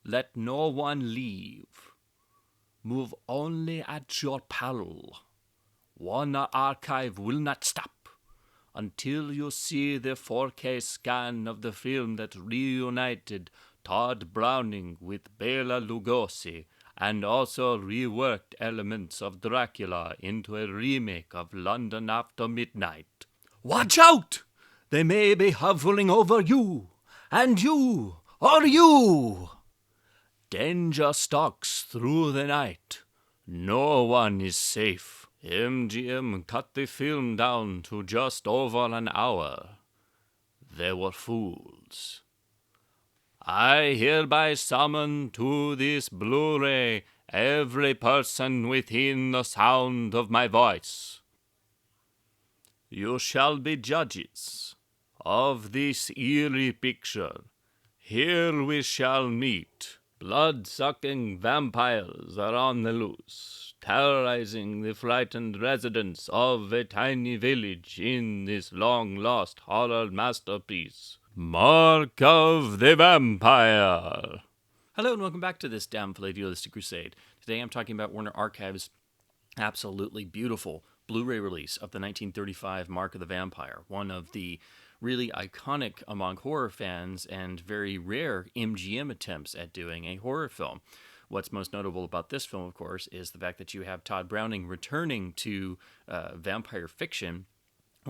Let no one leave. Move only at your peril. Warner Archive will not stop until you see the 4K scan of the film that reunited Tod Browning with Bela Lugosi and also reworked elements of Dracula into a remake of London After Midnight. Watch out! They may be hovering over you, and you, or you! Danger stalks through the night. No one is safe. MGM cut the film down to just over an hour. They were fools. I hereby summon to this Blu-ray every person within the sound of my voice. You shall be judges of this eerie picture. Here we shall meet. Blood-sucking vampires are on the loose, terrorizing the frightened residents of a tiny village in this long-lost horror masterpiece, Mark of the Vampire. Hello and welcome back to this damnfully idealistic crusade. Today I'm talking about Warner Archive's absolutely beautiful Blu-ray release of the 1935 Mark of the Vampire, one of the really iconic among horror fans and very rare MGM attempts at doing a horror film. What's most notable about this film, of course, is the fact that you have Tod Browning returning to vampire fiction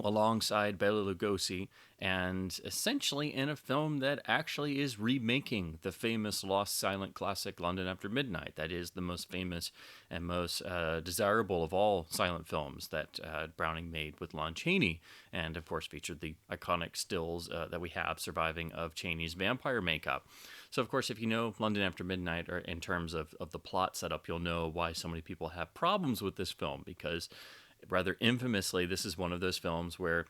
alongside Bela Lugosi, and essentially in a film that actually is remaking the famous lost silent classic London After Midnight. That is the most famous and most desirable of all silent films that Browning made with Lon Chaney, and of course featured the iconic stills that we have surviving of Chaney's vampire makeup. So, of course, if you know London After Midnight, or in terms of the plot setup, you'll know why so many people have problems with this film, because rather infamously, this is one of those films where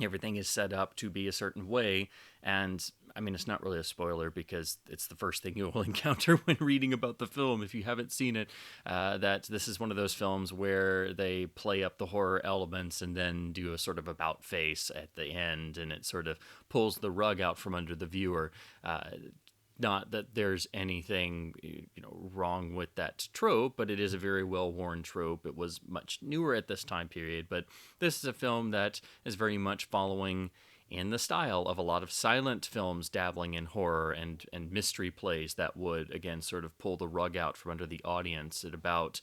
everything is set up to be a certain way. And I mean, it's not really a spoiler because it's the first thing you will encounter when reading about the film if you haven't seen it, that this is one of those films where they play up the horror elements and then do a sort of about face at the end, and it sort of pulls the rug out from under the viewer. Not that there's anything wrong with that trope, but it is a very well-worn trope. It was much newer at this time period, but this is a film that is very much following in the style of a lot of silent films dabbling in horror and mystery plays that would, again, sort of pull the rug out from under the audience at about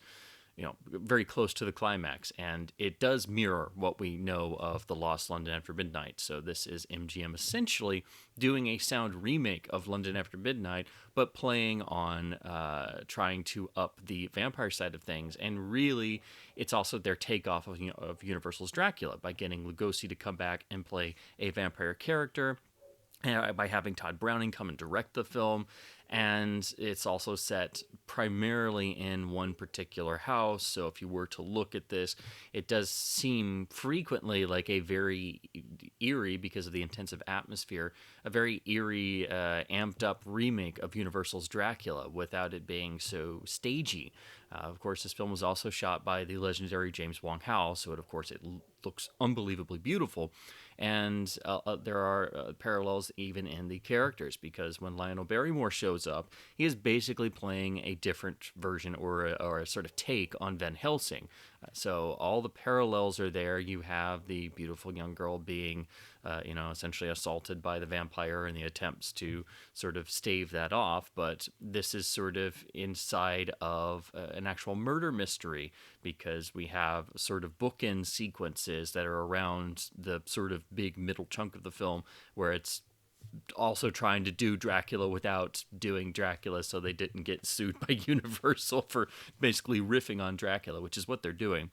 very close to the climax, and it does mirror what we know of the Lost London After Midnight. So this is MGM essentially doing a sound remake of London After Midnight, but playing on trying to up the vampire side of things, and really it's also their takeoff of Universal's Dracula by getting Lugosi to come back and play a vampire character, by having Tod Browning come and direct the film. And it's also set primarily in one particular house. So if you were to look at this, it does seem frequently like a very eerie, because of the intensive atmosphere, a very eerie, amped up remake of Universal's Dracula without it being so stagey. Of course, this film was also shot by the legendary James Wong Howe, so it looks unbelievably beautiful. And there are parallels even in the characters, because when Lionel Barrymore shows up, he is basically playing a different version or a sort of take on Van Helsing. So all the parallels are there. You have the beautiful young girl being, essentially assaulted by the vampire, and the attempts to sort of stave that off. But this is sort of inside of an actual murder mystery, because we have sort of bookend sequences that are around the sort of big middle chunk of the film, where it's also trying to do Dracula without doing Dracula, so they didn't get sued by Universal for basically riffing on Dracula, which is what they're doing.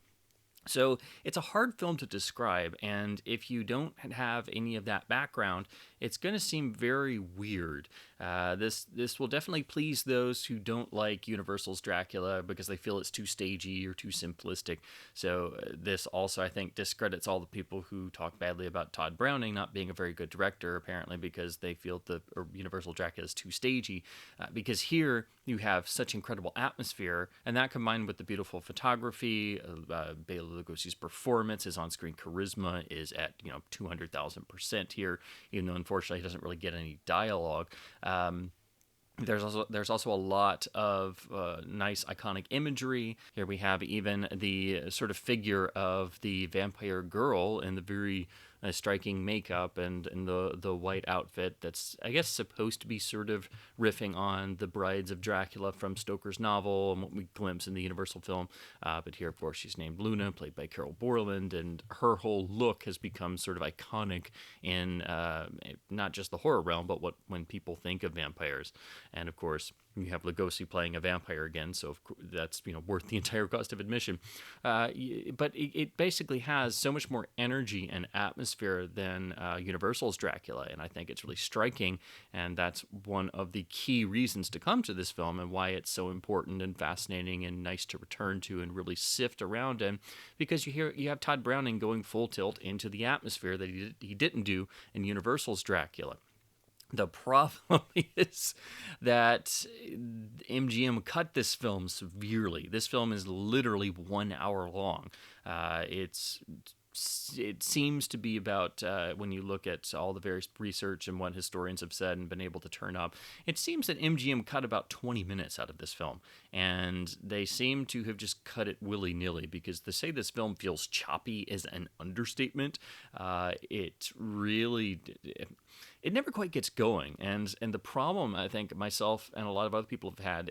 So it's a hard film to describe, and if you don't have any of that background, it's going to seem very weird. This will definitely please those who don't like Universal's Dracula because they feel it's too stagey or too simplistic. So this also, I think, discredits all the people who talk badly about Tod Browning not being a very good director, apparently, because they feel the Universal Dracula is too stagey. Because here you have such incredible atmosphere, and that combined with the beautiful photography, Bela Lugosi's performance, his on-screen charisma is at 200,000% here, even though unfortunately he doesn't really get any dialogue. There's also a lot of nice iconic imagery. Here we have even the sort of figure of the vampire girl in the very striking makeup and the white outfit that's, I guess, supposed to be sort of riffing on the Brides of Dracula from Stoker's novel and what we glimpse in the Universal film. But here, of course, she's named Luna, played by Carol Borland, and her whole look has become sort of iconic in not just the horror realm, but when people think of vampires. And of course, you have Lugosi playing a vampire again, so that's worth the entire cost of admission. But it basically has so much more energy and atmosphere than Universal's Dracula, and I think it's really striking. And that's one of the key reasons to come to this film and why it's so important and fascinating and nice to return to and really sift around in, because you have Tod Browning going full tilt into the atmosphere that he didn't do in Universal's Dracula. The problem is that MGM cut this film severely. This film is literally 1 hour long. It seems to be about, when you look at all the various research and what historians have said and been able to turn up, it seems that MGM cut about 20 minutes out of this film. And they seem to have just cut it willy-nilly, because to say this film feels choppy is an understatement. It really... It never quite gets going, and the problem I think myself and a lot of other people have had,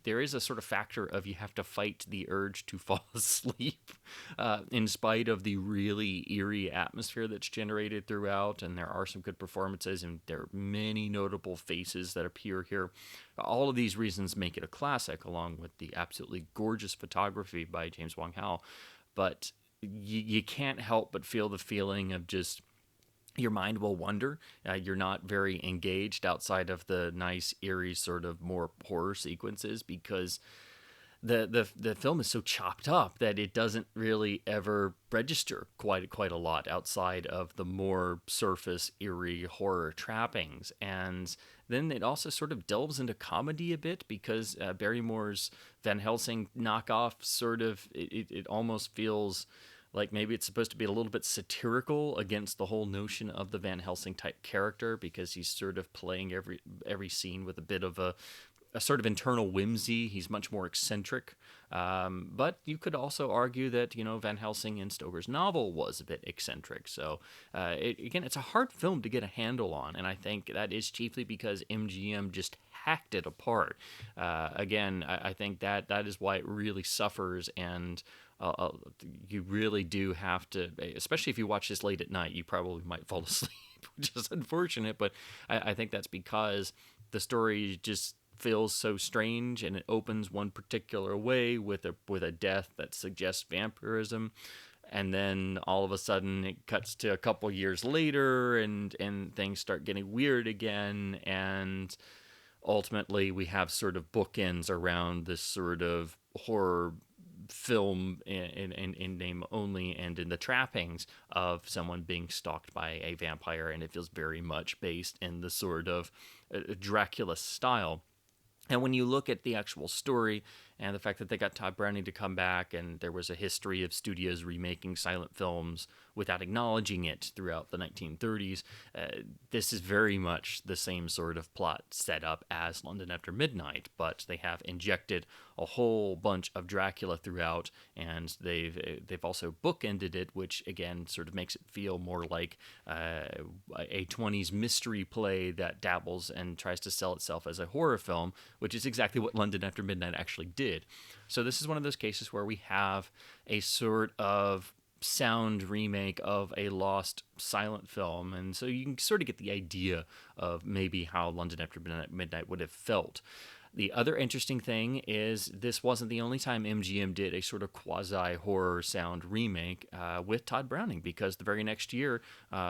there is a sort of factor of you have to fight the urge to fall asleep, in spite of the really eerie atmosphere that's generated throughout, and there are some good performances, and there are many notable faces that appear here. All of these reasons make it a classic, along with the absolutely gorgeous photography by James Wong Howe, but you can't help but feel the feeling of just... Your mind will wander. You're not very engaged outside of the nice, eerie, sort of more horror sequences, because the film is so chopped up that it doesn't really ever register quite a lot outside of the more surface, eerie horror trappings. And then it also sort of delves into comedy a bit, because Barrymore's Van Helsing knockoff sort of it almost feels like maybe it's supposed to be a little bit satirical against the whole notion of the Van Helsing type character, because he's sort of playing every scene with a bit of a sort of internal whimsy. He's much more eccentric. But you could also argue that, Van Helsing in Stoker's novel was a bit eccentric. So, again, it's a hard film to get a handle on, and I think that is chiefly because MGM just hacked it apart. Again, I think that is why it really suffers, and you really do have to, especially if you watch this late at night, you probably might fall asleep, which is unfortunate, but I think that's because the story just feels so strange, and it opens one particular way with a death that suggests vampirism, and then all of a sudden it cuts to a couple years later, and things start getting weird again, and ultimately we have sort of bookends around this sort of horror film in name only, and in the trappings of someone being stalked by a vampire, and it feels very much based in the sort of Dracula style. And when you look at the actual story and the fact that they got Tod Browning to come back, and there was a history of studios remaking silent films without acknowledging it throughout the 1930s, this is very much the same sort of plot setup as London After Midnight, but they have injected a whole bunch of Dracula throughout, and they've also bookended it, which again sort of makes it feel more like a 20s mystery play that dabbles and tries to sell itself as a horror film, which is exactly what London After Midnight actually did. So this is one of those cases where we have a sort of sound remake of a lost silent film, and so you can sort of get the idea of maybe how London After Midnight would have felt. The other interesting thing is this wasn't the only time MGM did a sort of quasi-horror sound remake with Tod Browning, because the very next year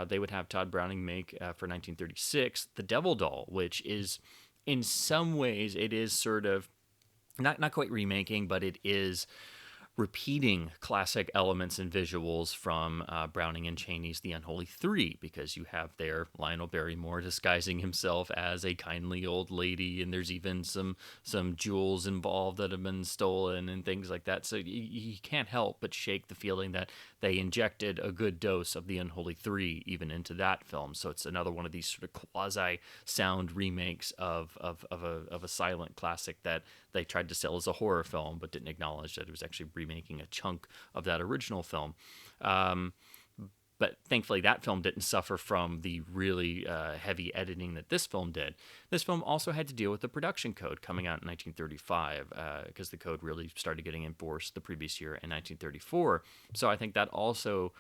they would have Tod Browning make, for 1936, The Devil Doll, which is, in some ways, it is sort of not quite remaking, but it is repeating classic elements and visuals from Browning and Chaney's The Unholy Three, because you have there Lionel Barrymore disguising himself as a kindly old lady, and there's even some jewels involved that have been stolen and things like that. So you can't help but shake the feeling that they injected a good dose of The Unholy Three even into that film. So it's another one of these sort of quasi sound remakes of a silent classic that they tried to sell as a horror film, but didn't acknowledge that it was actually remaking a chunk of that original film. But thankfully, that film didn't suffer from the really heavy editing that this film did. This film also had to deal with the production code coming out in 1935, because the code really started getting enforced the previous year in 1934. So I think that also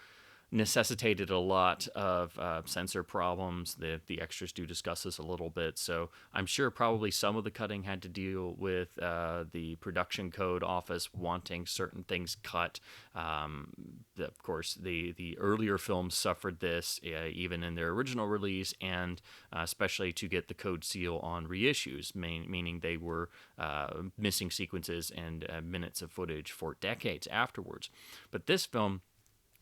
necessitated a lot of censor problems. The extras do discuss this a little bit, so I'm sure probably some of the cutting had to deal with the production code office wanting certain things cut. Of course, the earlier films suffered this even in their original release, and especially to get the code seal on reissues, meaning they were missing sequences and minutes of footage for decades afterwards. But this film,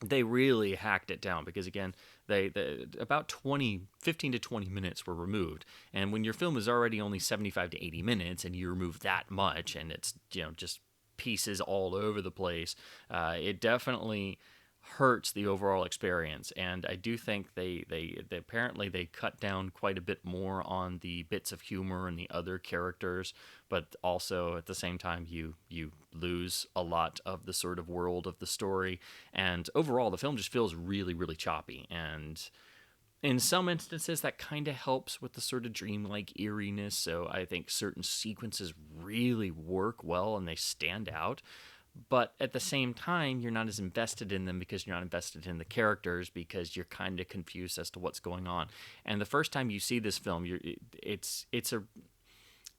they really hacked it down, because again, they about 15 to 20 minutes were removed. And when your film is already only 75 to 80 minutes and you remove that much, and it's, just pieces all over the place, it definitely hurts the overall experience. And I do think they apparently they cut down quite a bit more on the bits of humor and the other characters, but also at the same time you lose a lot of the sort of world of the story. And overall, the film just feels really, really choppy. And in some instances, that kind of helps with the sort of dreamlike eeriness. So I think certain sequences really work well and they stand out. But at the same time, you're not as invested in them because you're not invested in the characters, because you're kind of confused as to what's going on. And the first time you see this film, the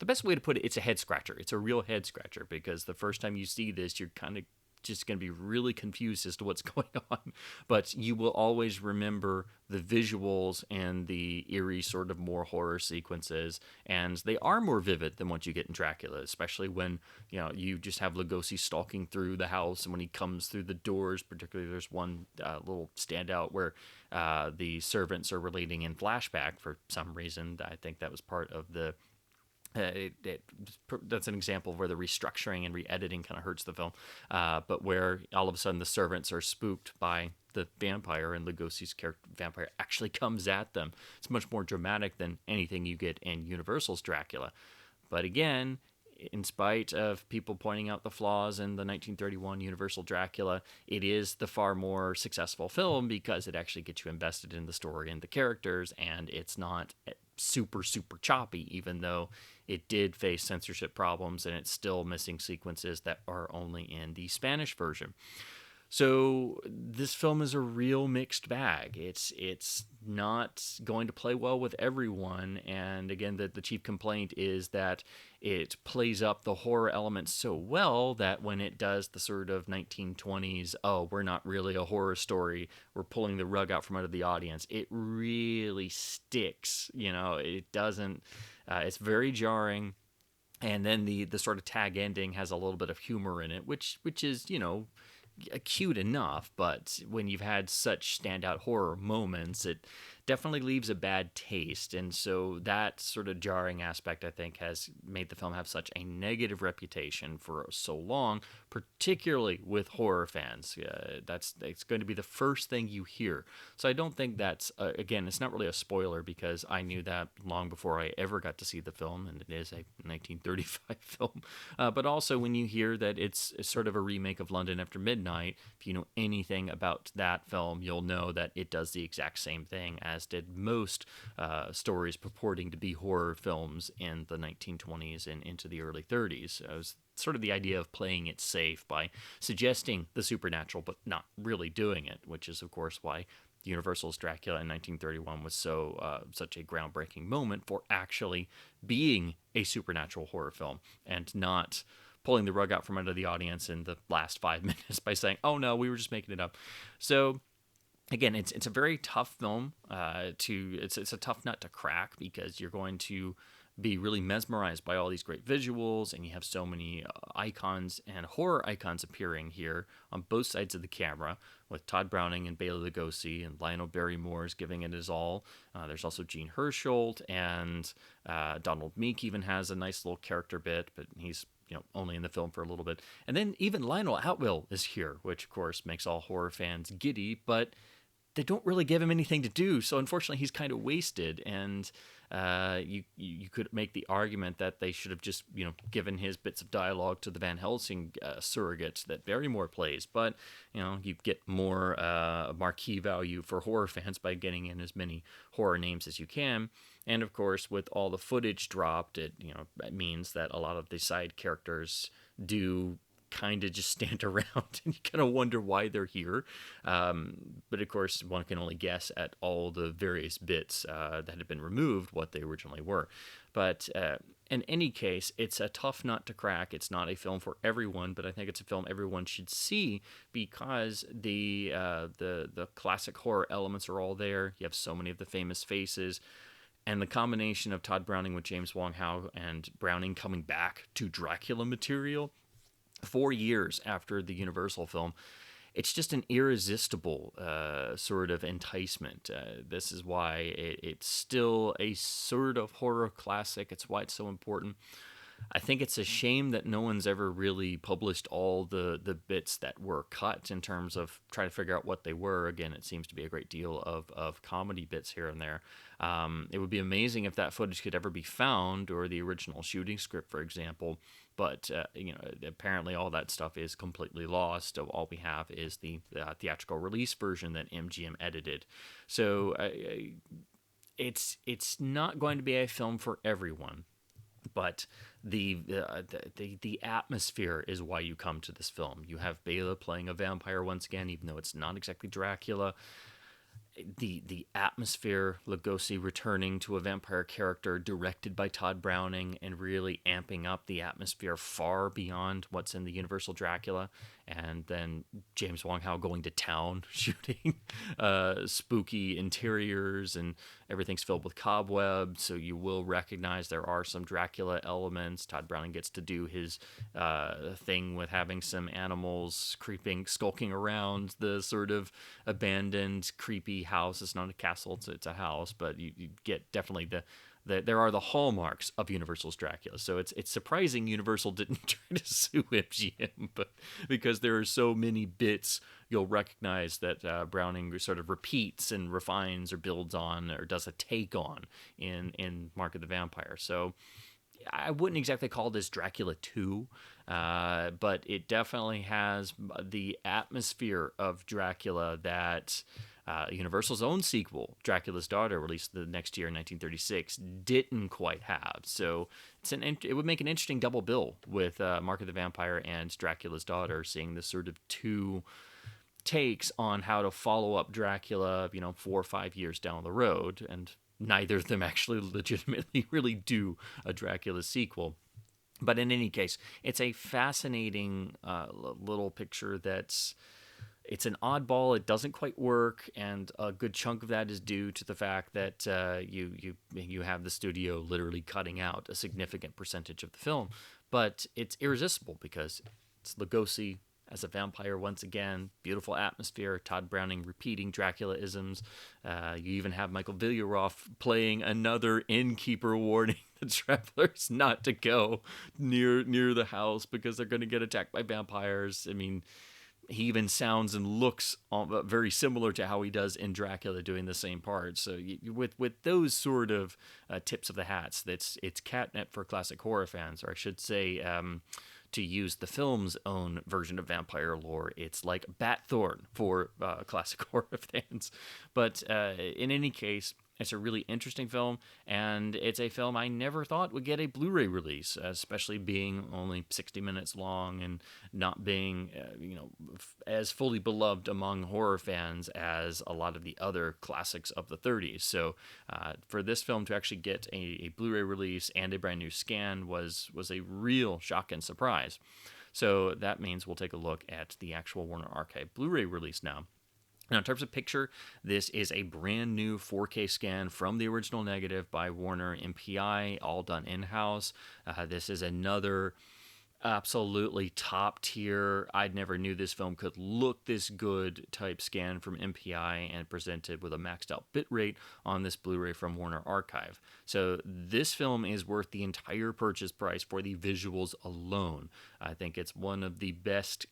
best way to put it, it's a head scratcher. It's a real head scratcher, because the first time you see this, you're kind of just going to be really confused as to what's going on. But you will always remember the visuals and the eerie sort of more horror sequences, and they are more vivid than what you get in Dracula, especially when you just have Lugosi stalking through the house, and when he comes through the doors. Particularly, there's one little standout where the servants are relating in flashback for some reason. I think that was part of the that's an example of where the restructuring and re-editing kind of hurts the film, but where all of a sudden the servants are spooked by the vampire, and Lugosi's character vampire actually comes at them. It's much more dramatic than anything you get in Universal's Dracula. But again, in spite of people pointing out the flaws in the 1931 Universal Dracula, it is the far more successful film because it actually gets you invested in the story and the characters, and it's not super, super choppy, even though it did face censorship problems and it's still missing sequences that are only in the Spanish version. So this film is a real mixed bag. It's not going to play well with everyone. And again, the chief complaint is that it plays up the horror elements so well that when it does the sort of 1920s, oh, we're not really a horror story, we're pulling the rug out from under the audience, it really sticks. It doesn't, it's very jarring. And then the sort of tag ending has a little bit of humor in it, which is, cute enough, but when you've had such standout horror moments, it definitely leaves a bad taste. And so that sort of jarring aspect, I think, has made the film have such a negative reputation for so long, particularly with horror fans. It's going to be the first thing you hear. So I don't think that's, again, it's not really a spoiler, because I knew that long before I ever got to see the film, and it is a 1935 film. But also when you hear that it's sort of a remake of London After Midnight, if you know anything about that film, you'll know that it does the exact same thing as did most stories purporting to be horror films in the 1920s and into the early 30s. It was sort of the idea of playing it safe by suggesting the supernatural but not really doing it, which is, of course, why Universal's Dracula in 1931 was such a groundbreaking moment for actually being a supernatural horror film and not pulling the rug out from under the audience in the last 5 minutes by saying, oh no, we were just making it up. So again, it's a very tough film it's a tough nut to crack, because you're going to be really mesmerized by all these great visuals, and you have so many icons and horror icons appearing here on both sides of the camera, with Tod Browning and Bela Lugosi and Lionel Barrymore's giving it his all. There's also Gene Hersholt, and Donald Meek even has a nice little character bit, but he's only in the film for a little bit. And then even Lionel Atwill is here, which of course makes all horror fans giddy, but they don't really give him anything to do, so unfortunately he's kind of wasted. And you could make the argument that they should have just given his bits of dialogue to the Van Helsing surrogate that Barrymore plays. But you get more marquee value for horror fans by getting in as many horror names as you can. And of course, with all the footage dropped, it means that a lot of the side characters do kind of just stand around, and you kind of wonder why they're here. But of course, one can only guess at all the various bits that had been removed what they originally were. But in any case, it's a tough nut to crack. It's not a film for everyone, but I think it's a film everyone should see because the classic horror elements are all there. You have so many of the famous faces. And the combination of Tod Browning with James Wong Howe and Browning coming back to Dracula material 4 years after the Universal film, it's just an irresistible sort of enticement. This is why it's still a sort of horror classic. It's why it's so important. I think it's a shame that no one's ever really published all the bits that were cut in terms of trying to figure out what they were. Again, it seems to be a great deal of comedy bits here and there. It would be amazing if that footage could ever be found, or the original shooting script, for example. But apparently all that stuff is completely lost. All we have is the theatrical release version that MGM edited. So it's not going to be a film for everyone. But the atmosphere is why you come to this film. You have Bela playing a vampire once again, even though it's not exactly Dracula. The atmosphere, Lugosi returning to a vampire character directed by Tod Browning and really amping up the atmosphere far beyond what's in the Universal Dracula. And then James Wong Howe going to town shooting spooky interiors, and everything's filled with cobwebs, so you will recognize there are some Dracula elements. Tod Browning gets to do his thing with having some animals skulking around the sort of abandoned, creepy house. It's not a castle, it's a house, but you get definitely there are the hallmarks of Universal's Dracula. So it's surprising Universal didn't try to sue MGM, but because there are so many bits you'll recognize that Browning sort of repeats and refines or builds on or does a take on in Mark of the Vampire. So I wouldn't exactly call this Dracula 2, but it definitely has the atmosphere of Dracula that Universal's own sequel, Dracula's Daughter, released the next year in 1936, didn't quite have. So it would make an interesting double bill with Mark of the Vampire and Dracula's Daughter, seeing this sort of two takes on how to follow up Dracula, 4 or 5 years down the road, and neither of them actually legitimately really do a Dracula sequel. But in any case, it's a fascinating little picture that's... It's an oddball. It doesn't quite work, and a good chunk of that is due to the fact that you have the studio literally cutting out a significant percentage of the film. But it's irresistible because it's Lugosi as a vampire once again. Beautiful atmosphere. Tod Browning repeating Dracula-isms. You even have Michael Villaroof playing another innkeeper warning the travelers not to go near the house because they're going to get attacked by vampires. I mean, he even sounds and looks very similar to how he does in Dracula, doing the same part. So with those sort of tips of the hats, it's catnip for classic horror fans, or I should say, to use the film's own version of vampire lore, it's like Batthorn for classic horror fans. But in any case, it's a really interesting film, and it's a film I never thought would get a Blu-ray release, especially being only 60 minutes long and not being, as fully beloved among horror fans as a lot of the other classics of the 30s. So for this film to actually get a Blu-ray release and a brand new scan was a real shock and surprise. So that means we'll take a look at the actual Warner Archive Blu-ray release now. Now, in terms of picture, this is a brand new 4K scan from the original negative by Warner MPI, all done in-house. This is another absolutely top tier. I never knew this film could look this good type scan from MPI, and presented with a maxed out bitrate on this Blu-ray from Warner Archive. So this film is worth the entire purchase price for the visuals alone. I think it's one of the best,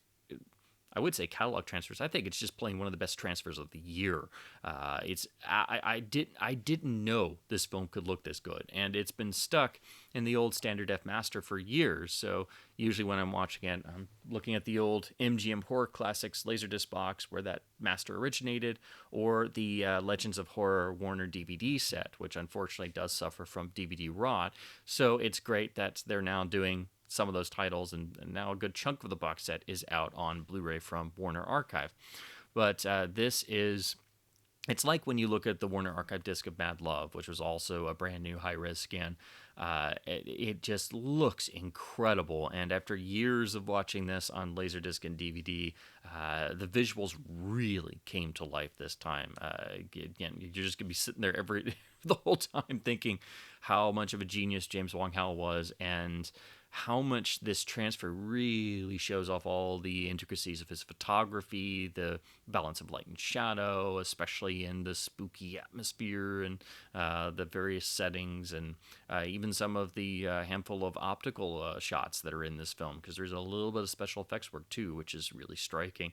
I would say, catalog transfers. I think it's just plain one of the best transfers of the year. I didn't know this film could look this good, and it's been stuck in the old standard F master for years. So usually when I'm watching it, I'm looking at the old MGM Horror Classics Laserdisc box where that master originated, or the Legends of Horror Warner DVD set, which unfortunately does suffer from DVD rot. So it's great that they're now doing some of those titles, and now a good chunk of the box set is out on Blu-ray from Warner Archive. But it's like when you look at the Warner Archive disc of Mad Love, which was also a brand new high-res scan. It just looks incredible, and after years of watching this on Laserdisc and DVD, the visuals really came to life this time. Again, you're just going to be sitting there the whole time thinking how much of a genius James Wong Howe was, and how much this transfer really shows off all the intricacies of his photography, the balance of light and shadow, especially in the spooky atmosphere, and the various settings, and even some of the handful of optical shots that are in this film, because there's a little bit of special effects work too, which is really striking.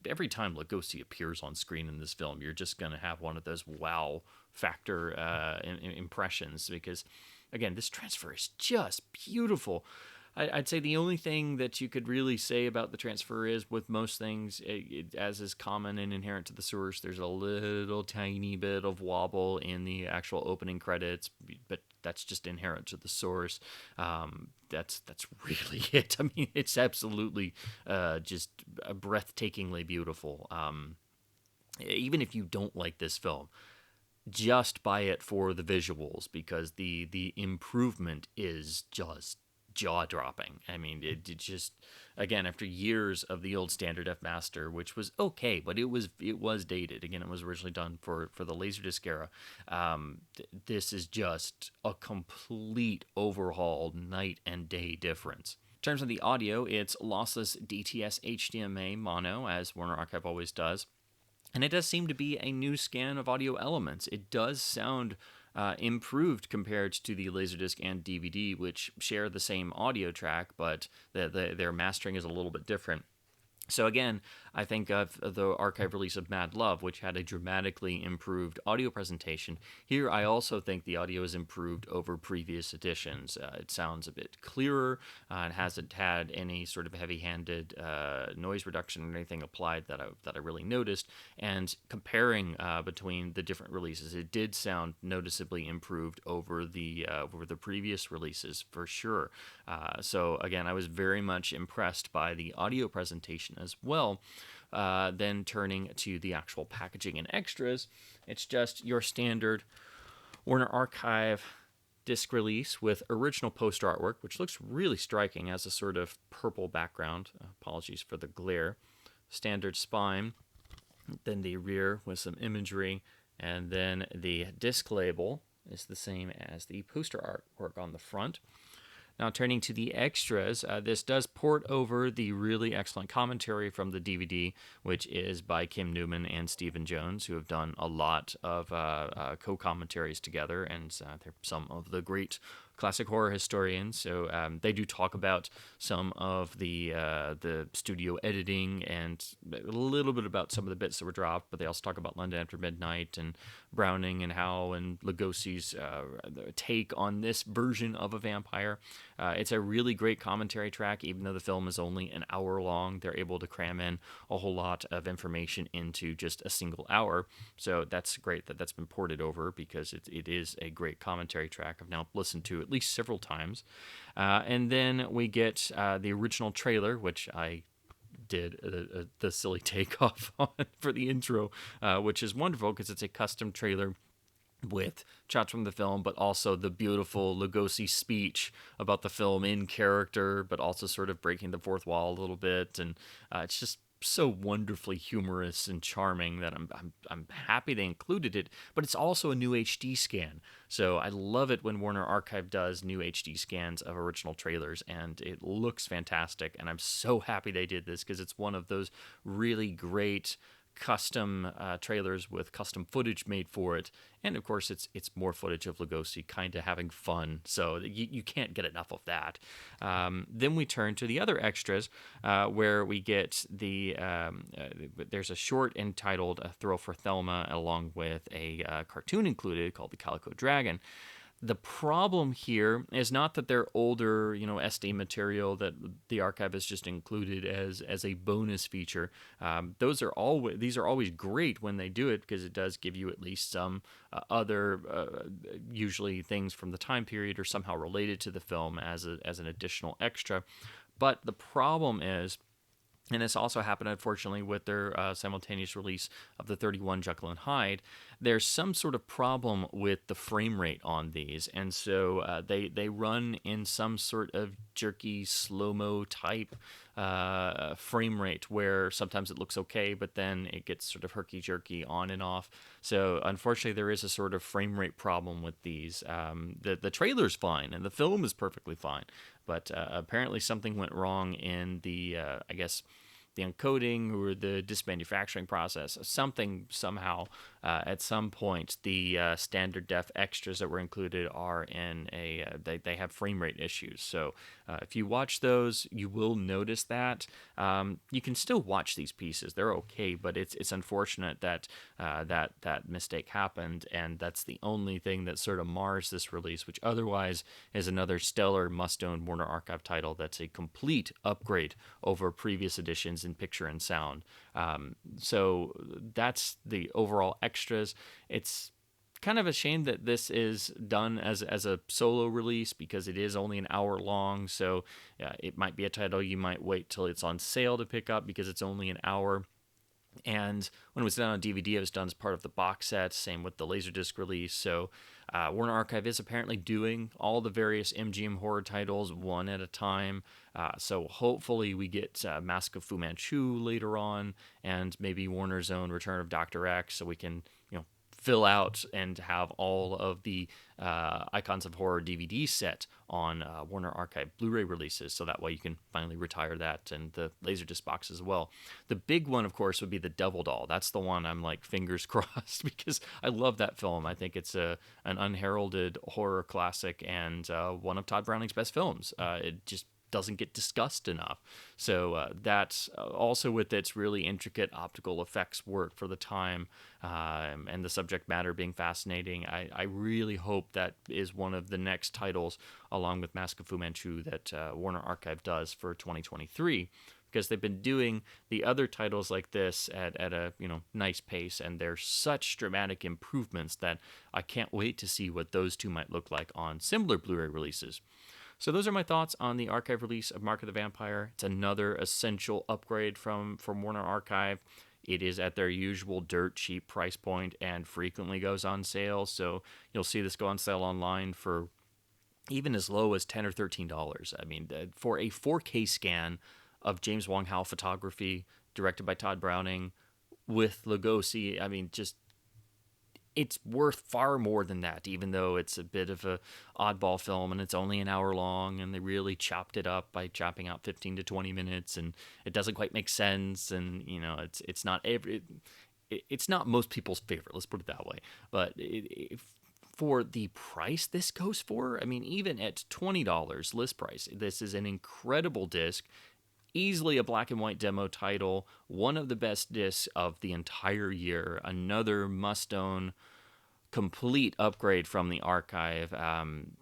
Every time Lugosi appears on screen in this film, you're just going to have one of those wow factor impressions, because again, this transfer is just beautiful. I'd say the only thing that you could really say about the transfer is, with most things, as is common and inherent to the source, there's a little tiny bit of wobble in the actual opening credits, but that's just inherent to the source. That's really it. I mean, it's absolutely just breathtakingly beautiful. Even if you don't like this film, just buy it for the visuals, because the improvement is just jaw-dropping. I mean, it just, again, after years of the old standard F master, which was okay, but it was dated. Again, it was originally done for the Laserdisc era. This is just a complete overhaul, night and day difference. In terms of the audio, it's lossless DTS HDMA mono, as Warner Archive always does. And it does seem to be a new scan of audio elements. It does sound improved compared to the Laserdisc and DVD, which share the same audio track, but their mastering is a little bit different. So again, I think of the archive release of Mad Love, which had a dramatically improved audio presentation. Here, I also think the audio is improved over previous editions. It sounds a bit clearer. It hasn't had any sort of heavy-handed noise reduction or anything applied that I really noticed. And comparing between the different releases, it did sound noticeably improved over the previous releases, for sure. So again, I was very much impressed by the audio presentation as well. Then turning to the actual packaging and extras, it's just your standard Warner Archive disc release with original poster artwork, which looks really striking as a sort of purple background. Apologies for the glare. Standard spine, then the rear with some imagery, and then the disc label is the same as the poster artwork on the front. Now, turning to the extras, this does port over the really excellent commentary from the DVD, which is by Kim Newman and Stephen Jones, who have done a lot of co-commentaries together, and they're some of the great classic horror historians. So they do talk about some of the studio editing and a little bit about some of the bits that were dropped, but they also talk about London After Midnight and Browning and Howe and Lugosi's take on this version of a vampire. It's a really great commentary track. Even though the film is only an hour long, they're able to cram in a whole lot of information into just a single hour. So that's great that that's been ported over, because it is a great commentary track. I've now listened to at least several times. And then we get the original trailer, which I did the silly takeoff on for the intro, which is wonderful because it's a custom trailer with shots from the film, but also the beautiful Lugosi speech about the film in character, but also sort of breaking the fourth wall a little bit. And it's just so wonderfully humorous and charming that I'm happy they included it. But it's also a new HD scan, so I love it when Warner Archive does new HD scans of original trailers, and it looks fantastic. And I'm so happy they did this because it's one of those really great custom trailers with custom footage made for it, and of course it's more footage of Lugosi kind of having fun, so you can't get enough of that. Then we turn to the other extras, where we get there's a short entitled "A Thrill for Thelma," along with a cartoon included called "The Calico Dragon." The problem here is not that they're older, SD material that the archive has just included as a bonus feature. These are always great when they do it, because it does give you at least some other, usually things from the time period or somehow related to the film as an additional extra. But the problem is, and this also happened, unfortunately, with their simultaneous release of the 31 Jekyll and Hyde, there's some sort of problem with the frame rate on these. And so they run in some sort of jerky, slow-mo type frame rate, where sometimes it looks okay, but then it gets sort of herky-jerky on and off. So unfortunately, there is a sort of frame rate problem with these. The trailer's fine, and the film is perfectly fine. But apparently something went wrong in the, I guess, the encoding or the disc manufacturing process. Somehow, at some point, the standard def extras that were included are in they have frame rate issues. So if you watch those, you will notice that. You can still watch these pieces; they're okay, but it's unfortunate that that mistake happened, and that's the only thing that sort of mars this release, which otherwise is another stellar must-own Warner Archive title that's a complete upgrade over previous editions in picture and sound. So that's the overall extras. It's kind of a shame that this is done as a solo release, because it is only an hour long. So it might be a title you might wait till it's on sale to pick up, because it's only an hour. And when it was done on DVD, it was done as part of the box set. Same with the Laserdisc release. So Warner Archive is apparently doing all the various MGM horror titles one at a time. So hopefully we get Mask of Fu Manchu later on, and maybe Warner's own Return of Dr. X, so we can fill out and have all of the Icons of Horror DVD set on Warner Archive Blu-ray releases, so that way you can finally retire that, and the Laserdisc box as well. The big one, of course, would be the Devil Doll. That's the one I'm like fingers crossed, because I love that film. I think it's an unheralded horror classic, and one of Tod Browning's best films. It just doesn't get discussed enough. So that's also with its really intricate optical effects work for the time, and the subject matter being fascinating. I really hope that is one of the next titles, along with Mask of Fu Manchu, that Warner Archive does for 2023, because they've been doing the other titles like this at a nice pace, and they're such dramatic improvements that I can't wait to see what those two might look like on similar Blu-ray releases. So those are my thoughts on the archive release of Mark of the Vampire. It's another essential upgrade from Warner Archive. It is at their usual dirt cheap price point and frequently goes on sale. So you'll see this go on sale online for even as low as $10 or $13. I mean, for a 4K scan of James Wong Howe photography, directed by Tod Browning, with Lugosi, I mean, just it's worth far more than that, even though it's a bit of a oddball film and it's only an hour long, and they really chopped it up by chopping out 15 to 20 minutes, and it doesn't quite make sense, and it's not it's not most people's favorite, let's put it that way. But for the price this goes for, I mean, even at $20 list price, this is an incredible disc. Easily a black and white demo title, one of the best discs of the entire year, another must-own complete upgrade from the archive.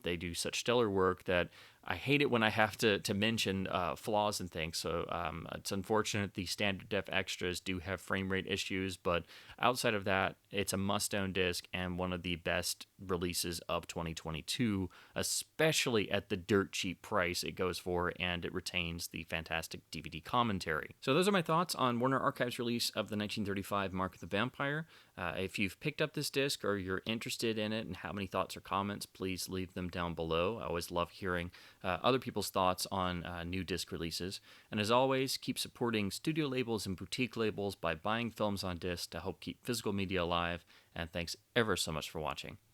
They do such stellar work that I hate it when I have to mention flaws and things. So it's unfortunate the standard def extras do have frame rate issues, but outside of that, it's a must-own disc and one of the best releases of 2022, especially at the dirt cheap price it goes for, and it retains the fantastic DVD commentary. So those are my thoughts on Warner Archive's release of the 1935 Mark of the Vampire. If you've picked up this disc or you're interested in it and have any thoughts or comments, please leave them down below. I always love hearing other people's thoughts on new disc releases. And as always, keep supporting studio labels and boutique labels by buying films on disc to help keep physical media alive. And thanks ever so much for watching.